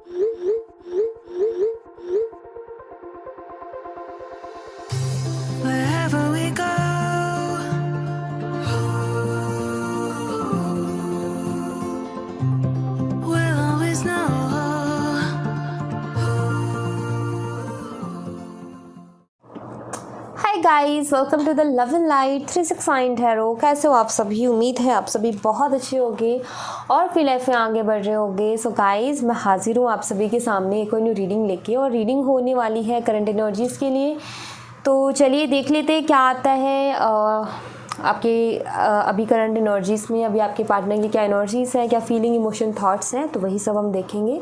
Wherever we go, we'll always know. Hi guys, welcome to the love and light 369 tarot. कैसे हो आप सभी? उम्मीद है आप सभी बहुत अच्छे होंगे और फिर लाइफ में आगे बढ़ रहे होंगे। सो गाइस, मैं हाजिर हूँ आप सभी के सामने एक और न्यू रीडिंग लेके, और रीडिंग होने वाली है करंट एनर्जीज़ के लिए। तो चलिए देख लेते हैं क्या आता है आपके अभी करंट एनर्जीज़ में। अभी आपके पार्टनर की क्या एनर्जीज़ हैं, क्या फीलिंग, इमोशन, थॉट्स हैं, तो वही सब हम देखेंगे।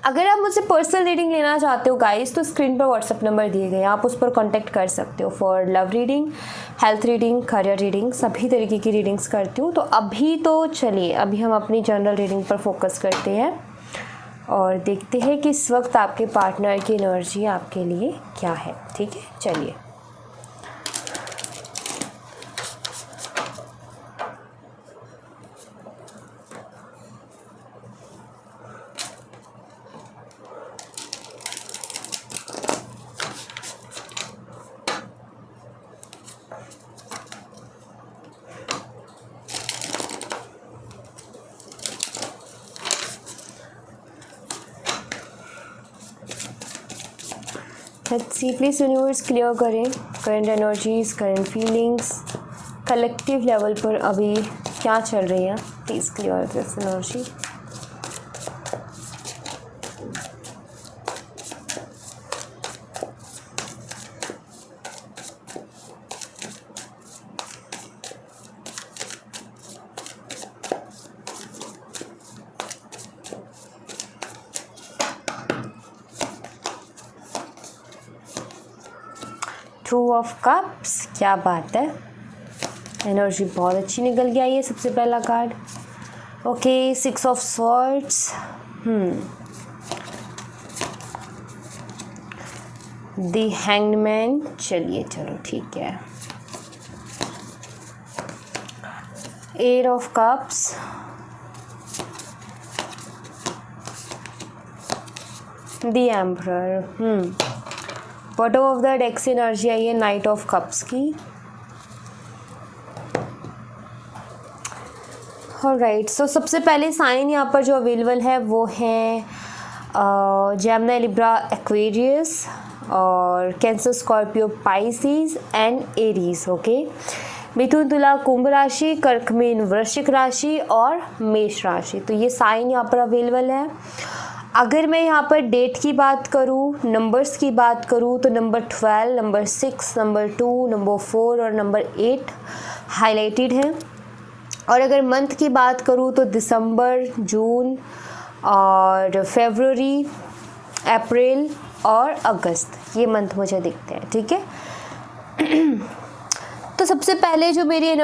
अगर आप मुझसे पर्सनल रीडिंग लेना चाहते हो गाइस, तो स्क्रीन पर व्हाट्सअप नंबर दिए गए हैं, आप उस पर कांटेक्ट कर सकते हो for love reading, health reading, career reading, सभी तरीके की रीडिंग्स करती हूँ। तो अभी तो चलिए अभी हम अपनी जनरल रीडिंग पर फोकस करते हैं और देखते हैं कि इस वक्त आपके पार्टनर की एनर्जी आपके लिए क्या है। ठीक है, चलिए। Let's see, please universe clear करें current energies, current feelings, collective level पर अभी क्या चल रही है। Please clear this energy. Two of cups, क्या बात है, एनर्जी बहुत अच्छी निकल के आई है। सबसे पहला card, okay, 6 of swords, the hanged man. चलिए चलो ठीक है। 8 of cups, the emperor. Bottom of the deck's energy आई है नाइट ऑफ कप्स की। ऑलराइट, सो सबसे पहले साइन यहाँ पर जो अवेलेबल है वो है जेमिनी, लिब्रा, एक्वेरियस और Cancer, Scorpio, Pisces and Aries. Okay, मिथुन, तुला, कुंभ राशि, कर्क, मीन, वृश्चिक राशि और मेष राशि। तो ये साइन यहाँ पर अवेलेबल है। अगर मैं यहाँ पर डेट की बात करूँ, नंबर्स की बात करूँ, तो नंबर 12, नंबर 6, नंबर 2, नंबर 4 और नंबर 8 हाईलाइटेड है। और अगर मंथ की बात करूँ तो दिसंबर, जून और फरवरी, अप्रैल और अगस्त, ये मंथ मुझे दिखते हैं। ठीक है। तो सबसे पहले जो मेरी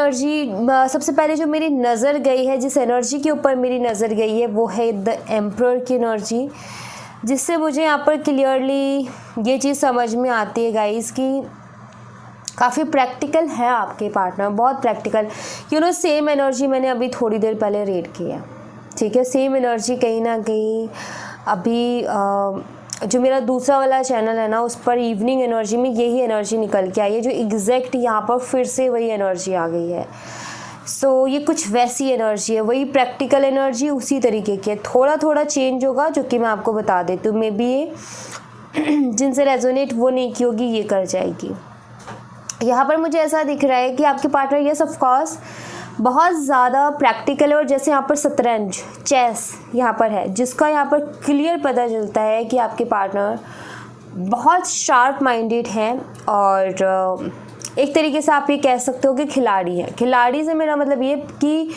नज़र गई है, जिस एनर्जी के ऊपर मेरी नज़र गई है, वो है द एम्परर की एनर्जी, जिससे मुझे यहाँ पर क्लियरली ये चीज़ समझ में आती है गाइस कि काफ़ी प्रैक्टिकल है आपके पार्टनर, बहुत प्रैक्टिकल। सेम एनर्जी मैंने अभी थोड़ी देर पहले रीड की है। ठीक है, सेम एनर्जी कहीं ना कहीं अभी जो मेरा दूसरा वाला चैनल है ना, उस पर इवनिंग एनर्जी में यही एनर्जी निकल के आई है, जो एग्जैक्ट यहाँ पर फिर से वही एनर्जी आ गई है। सो ये कुछ वैसी एनर्जी है, वही प्रैक्टिकल एनर्जी उसी तरीके की है। थोड़ा थोड़ा चेंज होगा, जो कि मैं आपको बता देती हूँ। मे बी ये जिनसे रेजोनेट वो नहीं की होगी, ये कर जाएगी। यहाँ पर मुझे ऐसा दिख रहा है कि आपके पार्टनर, यस ऑफ कोर्स, बहुत ज़्यादा प्रैक्टिकल है। और जैसे यहाँ पर शतरंज, चेस यहाँ पर है, जिसका यहाँ पर क्लियर पता चलता है कि आपके पार्टनर बहुत शार्प माइंडेड हैं और एक तरीके से आप ये कह सकते हो कि खिलाड़ी हैं। खिलाड़ी से मेरा मतलब ये कि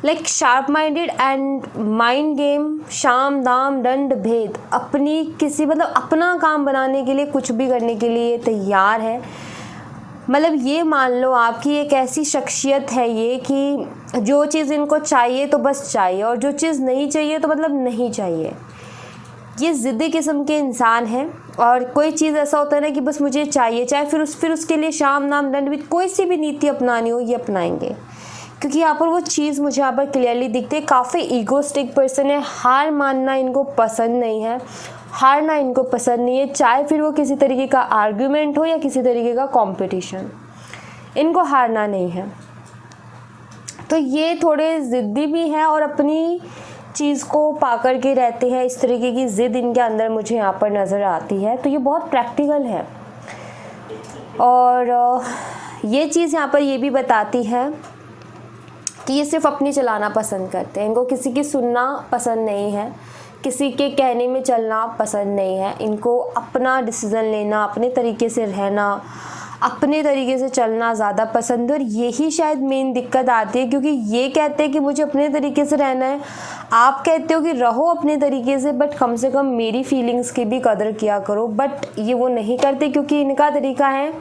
like sharp minded and mind game, शाम दाम दंड भेद, अपनी किसी अपना काम बनाने के लिए, कुछ भी करने के लिए तैयार है। मतलब ये मान लो आपकी एक ऐसी शख्सियत है ये कि जो चीज़ इनको चाहिए तो बस चाहिए, और जो चीज़ नहीं चाहिए तो नहीं चाहिए। ये ज़िद्दी किस्म के इंसान हैं। और कोई चीज़ ऐसा होता है ना कि बस मुझे चाहिए, चाहे फिर उसके लिए शाम नाम दंड भी, कोई सी भी नीति अपनानी हो, ये अपनाएंगे। क्योंकि यहाँ पर वो चीज़ मुझे यहाँ पर क्लियरली दिखती है। काफ़ी ईगोस्टिक पर्सन है, हार मानना इनको पसंद नहीं है, हारना इनको पसंद नहीं है, चाहे फिर वो किसी तरीके का आर्ग्यूमेंट हो या किसी तरीके का कंपटीशन, इनको हारना नहीं है। तो ये थोड़े ज़िद्दी भी हैं और अपनी चीज़ को पा कर के रहते हैं, इस तरीके की ज़िद इनके अंदर मुझे यहाँ पर नज़र आती है। तो ये बहुत प्रैक्टिकल है और ये चीज़ यहाँ पर ये भी बताती है कि ये सिर्फ अपनी चलाना पसंद करते हैं, इनको किसी की सुनना पसंद नहीं है, किसी के कहने में चलना पसंद नहीं है, इनको अपना डिसीज़न लेना, अपने तरीके से रहना, अपने तरीके से चलना ज़्यादा पसंद है। और यही शायद मेन दिक्कत आती है, क्योंकि ये कहते हैं कि मुझे अपने तरीके से रहना है, आप कहते हो कि रहो अपने तरीके से, बट कम से कम मेरी फीलिंग्स की भी कदर किया करो। बट ये वो नहीं करते, क्योंकि इनका तरीका है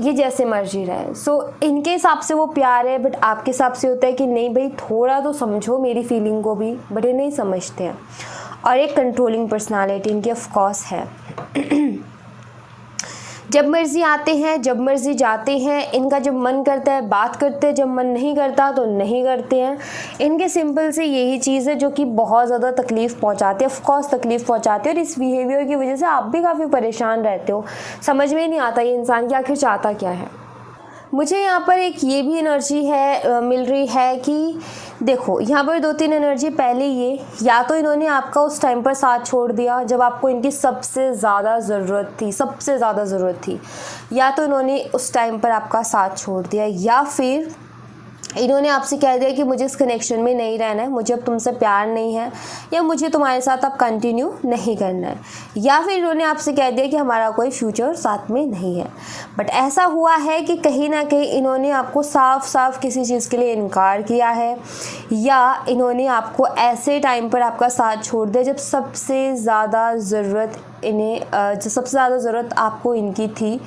ये जैसे मर्जी रहे। सो इनके हिसाब से वो प्यार है, बट आपके हिसाब से होता है कि नहीं भाई थोड़ा तो समझो मेरी फीलिंग को भी, बट ये नहीं समझते हैं। और एक कंट्रोलिंग पर्सनालिटी इनकी ऑफ कोर्स है। जब मर्ज़ी आते हैं, जब मर्ज़ी जाते हैं, इनका जब मन करता है बात करते हैं, जब मन नहीं करता तो नहीं करते हैं। इनके सिंपल से यही चीज़ है जो कि बहुत ज़्यादा तकलीफ़ पहुंचाती है, ऑफ कोर्स तकलीफ़ पहुंचाती है। और इस बिहेवियर की वजह से आप भी काफ़ी परेशान रहते हो, समझ में नहीं आता ये इंसान कि आखिर चाहता क्या है। मुझे यहाँ पर एक ये भी एनर्जी है मिल रही है कि देखो यहाँ पर 2-3 एनर्जी। पहले ये, या तो इन्होंने आपका उस टाइम पर साथ छोड़ दिया जब आपको इनकी सबसे ज़्यादा ज़रूरत थी, सबसे ज़्यादा ज़रूरत थी, या तो इन्होंने उस टाइम पर आपका साथ छोड़ दिया, या फिर इन्होंने आपसे कह दिया कि मुझे इस कनेक्शन में नहीं रहना है, मुझे अब तुमसे प्यार नहीं है, या मुझे तुम्हारे साथ अब कंटिन्यू नहीं करना है, या फिर इन्होंने आपसे कह दिया कि हमारा कोई फ्यूचर साथ में नहीं है। बट ऐसा हुआ है कि कहीं ना कहीं इन्होंने आपको साफ साफ किसी चीज़ के लिए इनकार किया है, या इन्होंने आपको ऐसे टाइम पर आपका साथ छोड़ दिया जब सबसे ज़्यादा ज़रूरत जो सबसे ज़्यादा ज़रूरत आपको इनकी थी,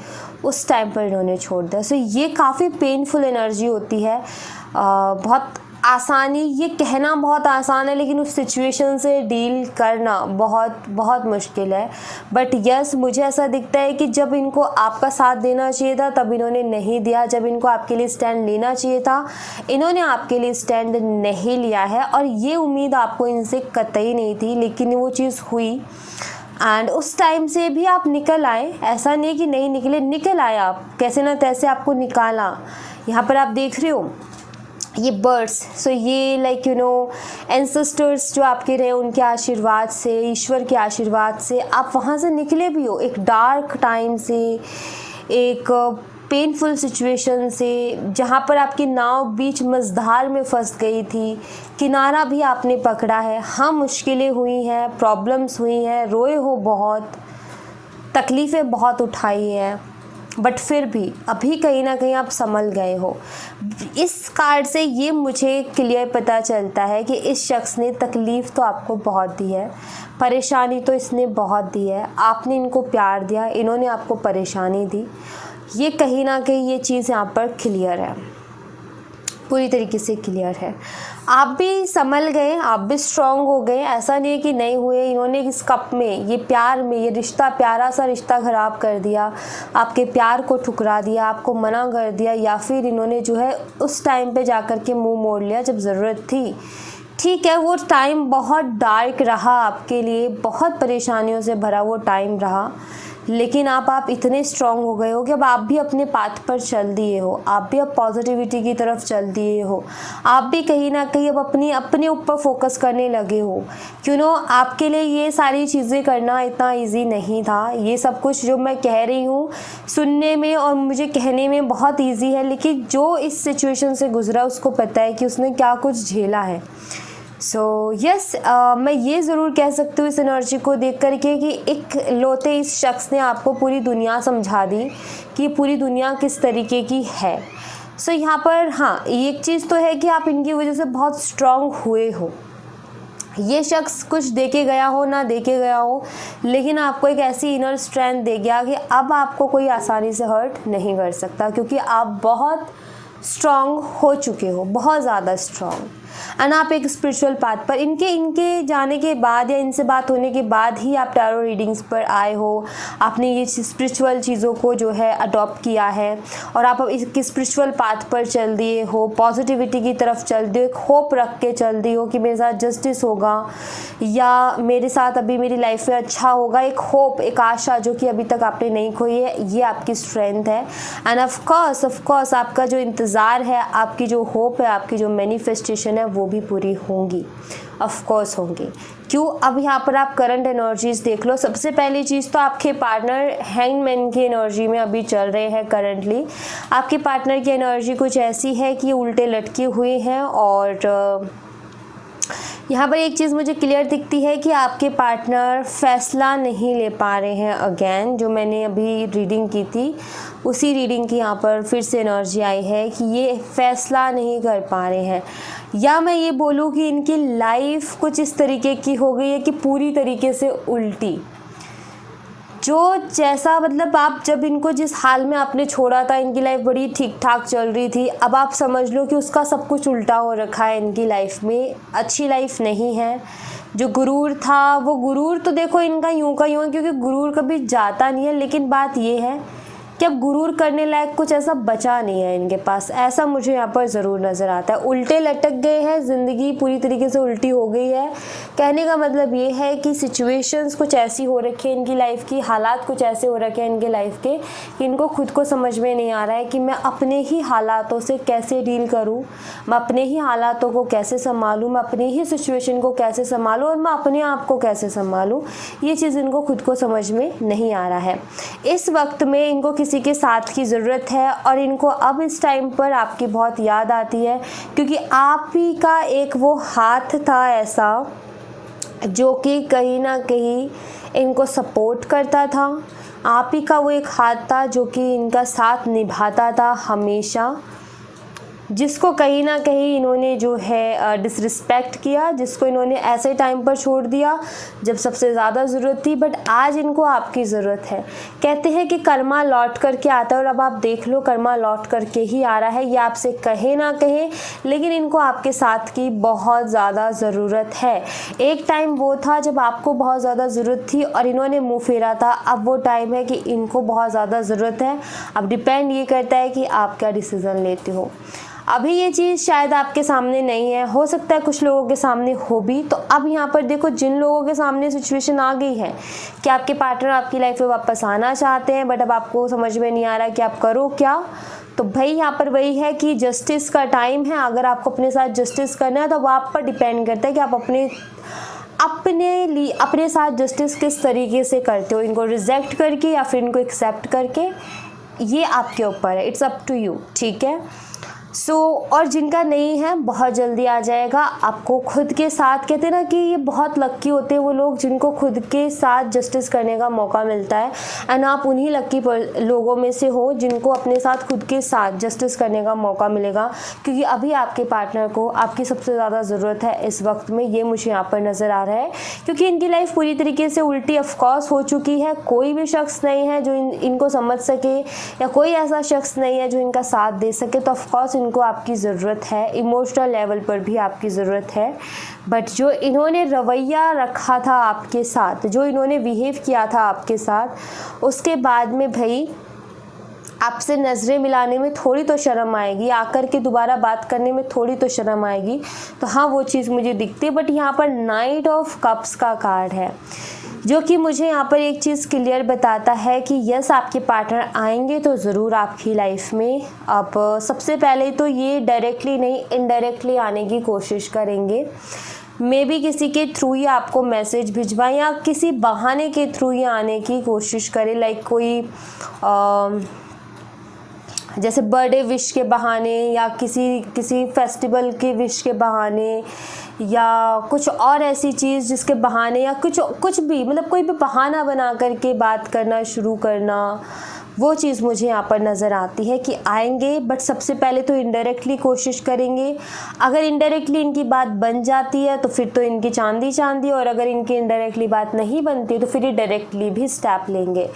उस टाइम पर इन्होंने छोड़ दिया। सो ये काफ़ी पेनफुल एनर्जी होती है। बहुत आसानी, ये कहना बहुत आसान है, लेकिन उस सिचुएशन से डील करना बहुत बहुत मुश्किल है। बट यस, मुझे ऐसा दिखता है कि जब इनको आपका साथ देना चाहिए था तब इन्होंने नहीं दिया, जब इनको आपके लिए स्टैंड लेना चाहिए था इन्होंने आपके लिए स्टैंड नहीं लिया है। और ये उम्मीद आपको इनसे कतई नहीं थी, लेकिन वो चीज़ हुई एंड उस टाइम से भी आप निकल आए। ऐसा नहीं कि नहीं निकले, निकल आए आप, कैसे ना तैसे आपको निकाला। यहाँ पर आप देख रहे हो ये बर्ड्स, सो ये लाइक एंसेस्टर्स जो आपके रहे उनके आशीर्वाद से, ईश्वर के आशीर्वाद से आप वहाँ से निकले भी हो, एक डार्क टाइम से, एक पेनफुल सिचुएशन से, जहाँ पर आपकी नाव बीच मझधार में फंस गई थी, किनारा भी आपने पकड़ा है। हाँ, मुश्किलें हुई हैं, प्रॉब्लम्स हुई हैं, रोए हो बहुत, तकलीफ़ें बहुत उठाई हैं, बट फिर भी अभी कहीं ना कहीं आप संभल गए हो। इस कार्ड से ये मुझे क्लियर पता चलता है कि इस शख्स ने तकलीफ़ तो आपको बहुत दी है, परेशानी तो इसने बहुत दी है। आपने इनको प्यार दिया, इन्होंने आपको परेशानी दी। ये कहीं ना कहीं ये चीज़ यहाँ पर क्लियर है, पूरी तरीके से क्लियर है। आप भी संभल गए, आप भी स्ट्रॉन्ग हो गए, ऐसा नहीं है कि नहीं हुए। इन्होंने इस कप में, ये प्यार में, ये रिश्ता, प्यारा सा रिश्ता ख़राब कर दिया, आपके प्यार को ठुकरा दिया, आपको मना कर दिया, या फिर इन्होंने जो है उस टाइम पे जाकर के मुंह मोड़ लिया जब ज़रूरत थी। ठीक है, वो टाइम बहुत डार्क रहा आपके लिए, बहुत परेशानियों से भरा वो टाइम रहा, लेकिन आप इतने स्ट्रॉन्ग हो गए हो कि अब आप भी अपने पाथ पर चल दिए हो, आप भी अब पॉजिटिविटी की तरफ चल दिए हो, आप भी कहीं ना कहीं अब अपने ऊपर फोकस करने लगे हो। आपके लिए ये सारी चीज़ें करना इतना इजी नहीं था। ये सब कुछ जो मैं कह रही हूँ सुनने में और मुझे कहने में बहुत इजी है, लेकिन जो इस सिचुएशन से गुजरा उसको पता है कि उसने क्या कुछ झेला है। सो यस, मैं ये ज़रूर कह सकती हूँ इस एनर्जी को देख कर के कि एक लौते इस शख्स ने आपको पूरी दुनिया समझा दी कि पूरी दुनिया किस तरीके की है। सो यहाँ पर हाँ, एक चीज़ तो है कि आप इनकी वजह से बहुत स्ट्रॉन्ग हुए हो। ये शख्स कुछ दे के गया हो ना दे के गया हो, लेकिन आपको एक ऐसी इनर स्ट्रेंथ दे गया कि अब आपको कोई आसानी से हर्ट नहीं कर सकता, क्योंकि आप बहुत स्ट्रॉन्ग हो चुके हो, बहुत ज़्यादा स्ट्रॉन्ग। एंड आप एक स्पिरिचुअल पाथ पर इनके जाने के बाद या इनसे बात होने के बाद ही आप टैरो रीडिंग्स पर आए हो, आपने ये स्पिरिचुअल चीज़ों को जो है अडॉप्ट किया है और आप एक स्पिरिचुअल पाथ पर चल दिए हो, पॉजिटिविटी की तरफ चल दिए हो, एक होप रख के चल दिए हो कि मेरे साथ जस्टिस होगा या मेरे साथ अभी मेरी लाइफ में अच्छा होगा, एक होप, एक आशा जो कि अभी तक आपने नहीं खोई है, ये आपकी स्ट्रेंथ है। एंड ऑफ कोर्स आपका जो इंतज़ार है, आपकी जो होप है, आपकी जो मैनिफेस्टेशन है वो भी पूरी होंगी, ऑफ कोर्स होंगी। क्यों? अब यहाँ पर आप करंट एनर्जीज देख लो। सबसे पहली चीज़ तो आपके पार्टनर हैंगमैन की एनर्जी में अभी चल रहे हैं करंटली। आपके पार्टनर की एनर्जी कुछ ऐसी है कि उल्टे लटके हुए हैं और यहाँ पर एक चीज़ मुझे क्लियर दिखती है कि आपके पार्टनर फैसला नहीं ले पा रहे हैं। अगेन जो मैंने अभी रीडिंग की थी उसी रीडिंग की यहाँ पर फिर से एनर्जी आई है कि ये फैसला नहीं कर पा रहे हैं, या मैं ये बोलूँ कि इनकी लाइफ कुछ इस तरीके की हो गई है कि पूरी तरीके से उल्टी। जो जैसा मतलब आप जब इनको जिस हाल में आपने छोड़ा था, इनकी लाइफ बड़ी ठीक ठाक चल रही थी, अब आप समझ लो कि उसका सब कुछ उल्टा हो रखा है इनकी लाइफ में। अच्छी लाइफ नहीं है। जो गुरूर था वो गुरूर तो देखो इनका यूं का यूं है, क्योंकि गुरूर कभी जाता नहीं है, लेकिन बात ये है कि अब गुरूर करने लायक कुछ ऐसा बचा नहीं है इनके पास, ऐसा मुझे यहाँ पर ज़रूर नज़र आता है। उल्टे लटक गए हैं, ज़िंदगी पूरी तरीके से उल्टी हो गई है। कहने का मतलब ये है कि सिचुएशंस कुछ ऐसी हो रखी है इनकी लाइफ की, हालात कुछ ऐसे हो रखे हैं इनके लाइफ के कि इनको खुद को समझ में नहीं आ रहा है कि मैं अपने ही हालातों से कैसे डील करूँ, मैं अपने ही हालातों को कैसे संभालूँ, मैं अपनी ही सिचुएशन को कैसे संभालूँ और मैं अपने आप को कैसे संभालूँ। ये चीज़ इनको खुद को समझ में नहीं आ रहा है। इस वक्त में इनको किसी के साथ की ज़रूरत है और इनको अब इस टाइम पर आपकी बहुत याद आती है, क्योंकि आप ही का एक वो हाथ था ऐसा जो कि कहीं ना कहीं इनको सपोर्ट करता था। आप ही का वो एक हाथ था जो कि इनका साथ निभाता था हमेशा, जिसको कहीं ना कहीं इन्होंने जो है डिसरिस्पेक्ट किया, जिसको इन्होंने ऐसे टाइम पर छोड़ दिया जब सबसे ज़्यादा ज़रूरत थी। बट आज इनको आपकी ज़रूरत है। कहते हैं कि कर्मा लौट करके आता है और अब आप देख लो कर्मा लौट करके ही आ रहा है। ये आपसे कहे ना कहे, लेकिन इनको आपके साथ की बहुत ज़्यादा ज़रूरत है। एक टाइम वो था जब आपको बहुत ज़्यादा ज़रूरत थी और इन्होंने मुँह फेरा था। अब वो टाइम है कि इनको बहुत ज़्यादा ज़रूरत है। अब डिपेंड ये करता है कि आप क्या डिसीज़न लेते हो। अभी ये चीज़ शायद आपके सामने नहीं है, हो सकता है कुछ लोगों के सामने हो भी। तो अब यहाँ पर देखो, जिन लोगों के सामने सिचुएशन आ गई है कि आपके पार्टनर आपकी लाइफ में वापस आना चाहते हैं, बट अब आपको समझ में नहीं आ रहा कि आप करो क्या, तो भाई यहाँ पर वही है कि जस्टिस का टाइम है। अगर आपको अपने साथ जस्टिस करना है तो वो आप पर डिपेंड करता है कि आप अपने साथ जस्टिस किस तरीके से करते हो, इनको रिजेक्ट करके या फिर इनको एक्सेप्ट करके, ये आपके ऊपर है। इट्स अप टू यू, ठीक है। और जिनका नहीं है बहुत जल्दी आ जाएगा। आपको खुद के साथ, कहते हैं ना कि ये बहुत लक्की होते हैं वो लोग जिनको खुद के साथ जस्टिस करने का मौका मिलता है। एंड आप उन्हीं लक्की लोगों में से हो जिनको अपने साथ खुद के साथ जस्टिस करने का मौका मिलेगा, क्योंकि अभी आपके पार्टनर को आपकी सबसे ज़्यादा ज़रूरत है इस वक्त में। ये मुझे यहाँ पर नज़र आ रहा है, क्योंकि इनकी लाइफ पूरी तरीके से उल्टी ऑफकोर्स हो चुकी है। कोई भी शख्स नहीं है जो इनको समझ सके, या कोई ऐसा शख्स नहीं है जो इनका साथ दे सके। तो ऑफकोर्स इनको आपकी ज़रूरत है, इमोशनल लेवल पर भी आपकी ज़रूरत है। बट जो इन्होंने रवैया रखा था आपके साथ, जो इन्होंने बिहेव किया था आपके साथ, उसके बाद में भाई आपसे नज़रें मिलाने में थोड़ी तो शर्म आएगी, आकर के दोबारा बात करने में थोड़ी तो शर्म आएगी। तो हाँ, वो चीज़ मुझे दिखती है। बट यहाँ पर नाइट ऑफ कप्स का कार्ड है, जो कि मुझे यहाँ पर एक चीज़ क्लियर बताता है कि यस, आपके पार्टनर आएंगे तो ज़रूर आपकी लाइफ में। अब सबसे पहले तो ये डायरेक्टली नहीं, इनडायरेक्टली आने की कोशिश करेंगे। मे बी किसी के थ्रू ही आपको मैसेज भिजवाएं या किसी बहाने के थ्रू ही आने की कोशिश करें। लाइक कोई जैसे बर्थडे विश के बहाने, या किसी फेस्टिवल के विश के बहाने, या कुछ और ऐसी चीज़ जिसके बहाने, या कुछ भी, मतलब कोई भी बहाना बना करके बात करना शुरू करना। वो चीज़ मुझे यहाँ पर नज़र आती है कि आएंगे, बट सबसे पहले तो इनडायरेक्टली कोशिश करेंगे। अगर इनडायरेक्टली इनकी बात बन जाती है तो फिर तो इनकी चांदी चांदी, और अगर इनकी इनडायरेक्टली बात नहीं बनती तो फिर ये डायरेक्टली भी स्टेप लेंगे।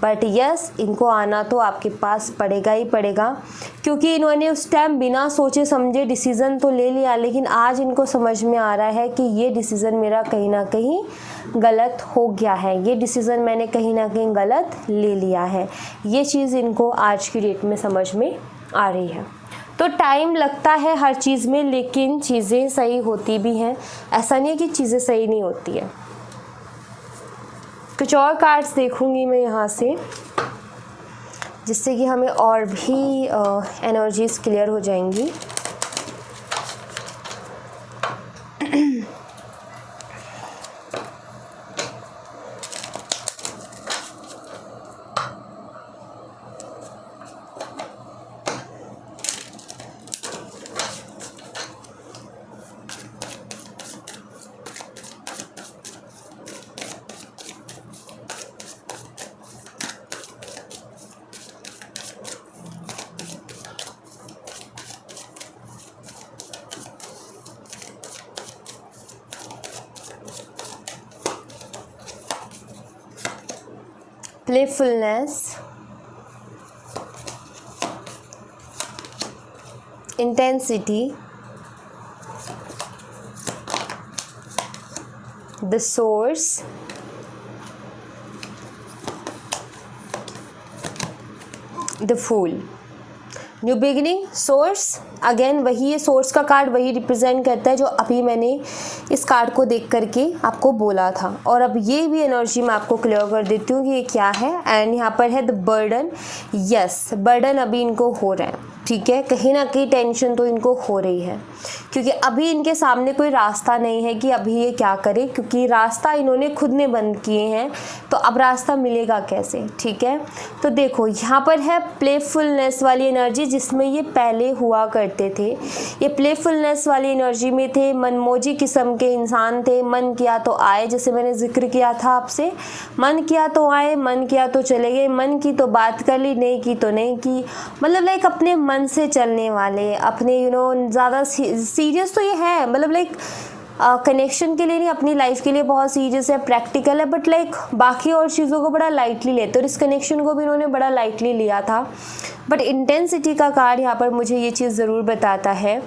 बट यस, इनको आना तो आपके पास पड़ेगा ही पड़ेगा, क्योंकि इन्होंने उस टाइम बिना सोचे समझे डिसीज़न तो ले लिया, लेकिन आज इनको समझ में आ रहा है कि ये डिसीज़न मेरा कहीं ना कहीं गलत हो गया है, ये डिसीज़न मैंने कहीं ना कहीं गलत ले लिया है। ये चीज़ इनको आज की डेट में समझ में आ रही है। तो टाइम लगता है हर चीज़ में, लेकिन चीज़ें सही होती भी हैं। ऐसा नहीं है कि चीज़ें सही नहीं होती है। कुछ और कार्ड्स देखूंगी मैं यहाँ से, जिससे कि हमें और भी एनर्जीज क्लियर हो जाएंगी। playfulness, intensity, the source, the fool। New beginning, source, again वही है, सोर्स का कार्ड वही रिप्रेजेंट करता है जो अभी मैंने इस कार्ड को देख करके आपको बोला था। और अब ये भी एनर्जी मैं आपको क्लियर कर देती हूँ कि ये क्या है। एंड यहाँ पर है द बर्डन। यस, बर्डन अभी इनको हो रहा है, ठीक है, कहीं ना कहीं टेंशन तो इनको हो रही है, क्योंकि अभी इनके सामने कोई रास्ता नहीं है कि अभी ये क्या करे, क्योंकि रास्ता इन्होंने खुद ने बंद किए हैं, तो अब रास्ता मिलेगा कैसे, ठीक है। तो देखो यहाँ पर है प्लेफुलनेस वाली एनर्जी, जिसमें ये पहले हुआ करते थे। ये प्लेफुलनेस वाली एनर्जी में थे, मनमोजी किस्म के इंसान थे। मन किया तो आए, जैसे मैंने जिक्र किया था आपसे, मन किया तो आए, मन किया तो चले गए, मन की तो बात कर ली, नहीं की तो नहीं की। मतलब लाइक अपने मन से चलने वाले, अपने ज़्यादा सीरियस तो ये है, मतलब लाइक कनेक्शन के लिए नहीं, अपनी लाइफ के लिए बहुत सीरियस है, प्रैक्टिकल है, बट लाइक बाकी और चीज़ों को बड़ा लाइटली लेते, और इस कनेक्शन को भी इन्होंने बड़ा लाइटली लिया था। बट इंटेंसिटी का कार्ड यहाँ पर मुझे ये चीज़ ज़रूर बताता है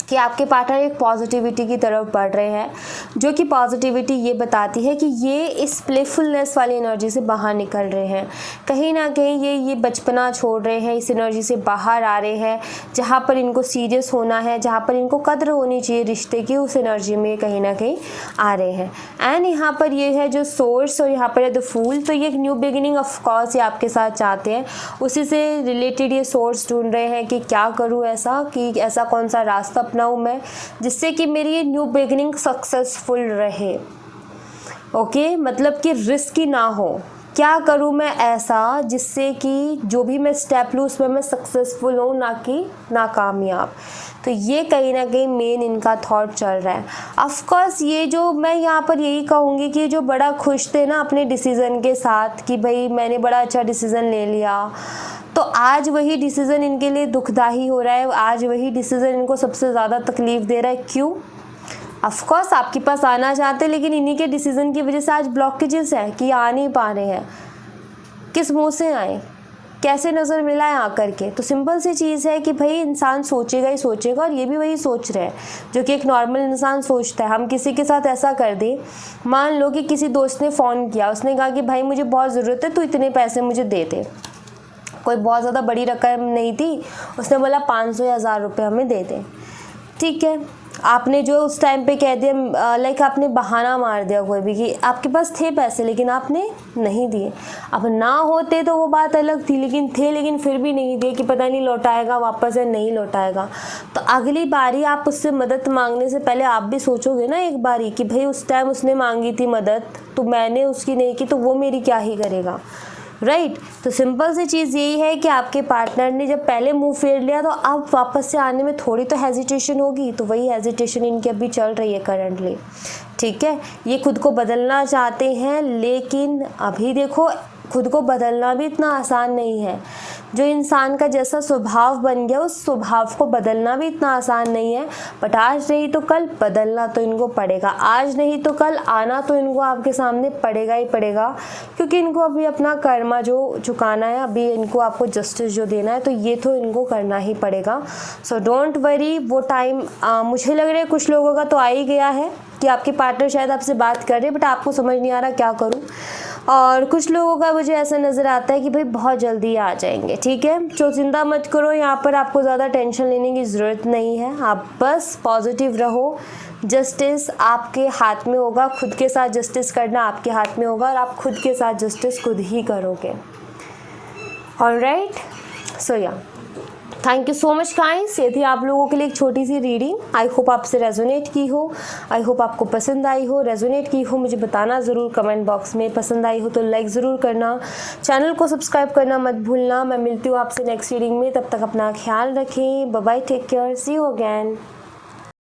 कि आपके पार्टनर एक पॉजिटिविटी की तरफ बढ़ रहे हैं, जो कि पॉजिटिविटी ये बताती है कि ये इस प्लेफुलनेस वाली एनर्जी से बाहर निकल रहे हैं। कहीं ना कहीं ये बचपना छोड़ रहे हैं, इस एनर्जी से बाहर आ रहे हैं, जहाँ पर इनको सीरियस होना है, जहाँ पर इनको कद्र होनी चाहिए रिश्ते की, उस एनर्जी में कहीं ना कहीं आ रहे हैं। एंड यहाँ पर ये है जो सोर्स, और यहाँ पर है द फूल। तो ये एक न्यू बिगिनिंग ऑफ कोर्स ये आपके साथ चाहते हैं, उसी से रिलेटेड ये सोर्स ढूंढ रहे हैं कि क्या करूँ ऐसा, कि ऐसा कौन सा रास्ता अपनाऊँ मैं जिससे कि मेरी ये न्यू बिगिनिंग सक्सेसफुल रहे। ओके, मतलब कि रिस्की ना हो। क्या करूँ मैं ऐसा जिससे कि जो भी मैं स्टेप लूँ उसमें मैं सक्सेसफुल हूँ, ना कि नाकामयाब। तो ये कहीं ना कहीं मेन इनका थॉट चल रहा है। ऑफ कोर्स ये जो मैं यहाँ पर यही कहूँगी कि जो बड़ा खुश थे ना अपने डिसीज़न के साथ कि भाई मैंने बड़ा अच्छा डिसीज़न ले लिया, तो आज वही डिसीज़न इनके लिए दुखदाई हो रहा है, आज वही डिसीज़न इनको सबसे ज़्यादा तकलीफ़ दे रहा है। क्यों? ऑफ कोर्स आपके पास आना चाहते हैं, लेकिन इन्हीं के डिसीज़न की वजह से आज ब्लॉकेजेस है कि आ नहीं पा रहे हैं। किस मुंह से आए, कैसे नज़र मिला है आकर के? तो सिंपल सी चीज़ है कि भाई इंसान सोचेगा ही सोचेगा, और ये भी वही सोच रहे हैं जो कि एक नॉर्मल इंसान सोचता है। हम किसी के साथ ऐसा कर दें, मान लो कि किसी दोस्त ने फ़ोन किया, उसने कहा कि भाई मुझे बहुत ज़रूरत है, तू इतने पैसे मुझे दे दे। कोई बहुत ज़्यादा बड़ी रकम नहीं थी, उसने बोला 500 या 1000 रुपये हमें दे दें। ठीक है, आपने जो उस टाइम पे कह दिया, लाइक आपने बहाना मार दिया कोई भी कि आपके पास थे पैसे लेकिन आपने नहीं दिए। अब ना होते तो वो बात अलग थी, लेकिन थे, लेकिन फिर भी नहीं दिए कि पता नहीं लौटाएगा वापस या नहीं लौटाएगा। तो अगली बारी आप उससे मदद मांगने से पहले आप भी सोचोगे ना एक बारी कि भाई उस टाइम उसने मांगी थी मदद, तो मैंने उसकी नहीं की, तो वो मेरी क्या ही करेगा, राइट। तो सिंपल सी चीज़ यही है कि आपके पार्टनर ने जब पहले मुंह फेर लिया, तो अब वापस से आने में थोड़ी तो हेजिटेशन होगी। तो वही हेजिटेशन इनकी अभी चल रही है करंटली, ठीक है। ये खुद को बदलना चाहते हैं, लेकिन अभी देखो खुद को बदलना भी इतना आसान नहीं है। जो इंसान का जैसा स्वभाव बन गया उस स्वभाव को बदलना भी इतना आसान नहीं है। बट आज नहीं तो कल बदलना तो इनको पड़ेगा, आज नहीं तो कल आना तो इनको आपके सामने पड़ेगा ही पड़ेगा, क्योंकि इनको अभी अपना कर्मा जो चुकाना है, अभी इनको आपको जस्टिस जो देना है, तो ये तो इनको करना ही पड़ेगा। सो डोंट वरी, वो टाइम मुझे लग रहा है कुछ लोगों का तो आ ही गया है कि आपके पार्टनर शायद आपसे बात कर रहे हैं बट आपको समझ नहीं आ रहा क्या करूं, और कुछ लोगों का मुझे ऐसा नज़र आता है कि भाई बहुत जल्दी आ जाएंगे। ठीक है, तो चिंता मत करो, यहाँ पर आपको ज़्यादा टेंशन लेने की ज़रूरत नहीं है। आप बस पॉजिटिव रहो, जस्टिस आपके हाथ में होगा, खुद के साथ जस्टिस करना आपके हाथ में होगा और आप खुद के साथ जस्टिस खुद ही करोगे। ऑलराइट, सो या thank you so much guys. ये थी आप लोगों के लिए एक छोटी सी रीडिंग। आई होप आपसे रेजोनेट की हो, आई होप आपको पसंद आई हो। रेजोनेट की हो मुझे बताना ज़रूर कमेंट बॉक्स में, पसंद आई हो तो लाइक ज़रूर करना, चैनल को सब्सक्राइब करना मत भूलना। मैं मिलती हूँ आपसे नेक्स्ट रीडिंग में, तब तक अपना ख्याल रखें। Bye bye, take care, see you again.